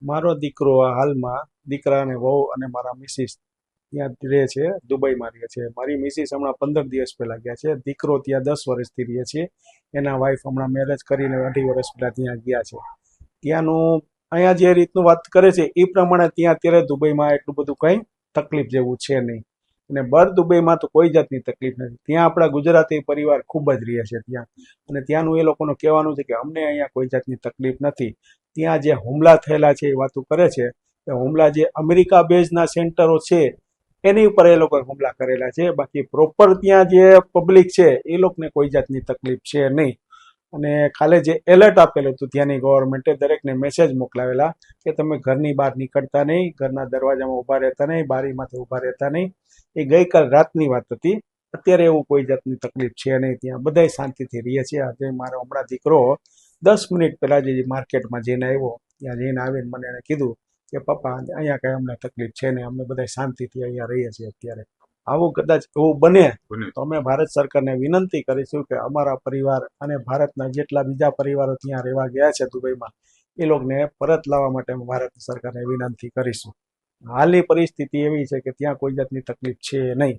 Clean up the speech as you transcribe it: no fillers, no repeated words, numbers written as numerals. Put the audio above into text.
મારો દીકરો હાલમાં દીકરા અને વહુ અને મારા મિસિસ ત્યાં રહે છે, દુબઈમાં રહે છે. મારી મિસિસ હમણાં 15 દિવસ પહેલા ગયા છે. દીકરો ત્યાં 10 વર્ષથી રહે છે. એના વાઈફ હમણાં મેરેજ કરીને 2.5 વર્ષ પહેલા ત્યાં ગયા છે. ત્યાંનું અહીંયા જે રીતનું વાત કરે છે એ પ્રમાણે ત્યાં અત્યારે દુબઈમાં એટલું બધું કંઈ તકલીફ જેવું છે નહીં. અને બર દુબઈમાં તો કોઈ જાતની તકલીફ નથી. ત્યાં આપણા ગુજરાતી પરિવાર ખૂબ જ રહે છે ત્યાં. અને ત્યાંનું એ લોકોનું કહેવાનું છે કે અમને અહીંયા કોઈ જાતની તકલીફ નથી. ત્યાં જે હુમલા થયેલા છે એ વાતો કરે છે. એ હુમલા જે અમેરિકા બેઝના સેન્ટરો છે એની ઉપર એ લોકોએ હુમલા કરેલા છે. બાકી પ્રોપર ત્યાં જે પબ્લિક છે એ લોકોને કોઈ જાતની તકલીફ છે નહીં. અને ખાલી જે એલર્ટ આપેલું હતું ત્યાંની ગવર્મેન્ટે દરેકને મેસેજ મોકલાવેલા કે તમે ઘરની બહાર નીકળતા નહીં, ઘરના દરવાજામાં ઊભા રહેતા નહીં, બારીમાંથી ઊભા રહેતા નહીં. એ ગઈકાલ રાતની વાત હતી. અત્યારે એવું કોઈ જાતની તકલીફ છે નહીં. ત્યાં બધાય શાંતિથી રહીએ છીએ. આજે મારો હમણાં દીકરો 10 મિનિટ પહેલાં જે માર્કેટમાં જઈને આવ્યો, ત્યાં જઈને આવીને મને એણે કીધું કે પપ્પા અહીંયા કાંઈ અમને તકલીફ છે નહીં, અમે બધા શાંતિથી અહીંયા રહીએ છીએ અત્યારે. આવું કદાચ એવું બને તો અમે ભારત સરકારને વિનંતી કરીશું કે અમારા પરિવાર અને ભારતના જેટલા બીજા પરિવારો ત્યાં રહેવા ગયા છે દુબઈમાં એ લોકોને પરત લાવવા માટે અમે ભારત સરકારને વિનંતી કરીશું. હાલની પરિસ્થિતિ એવી છે કે ત્યાં કોઈ જાતની તકલીફ છે નહીં.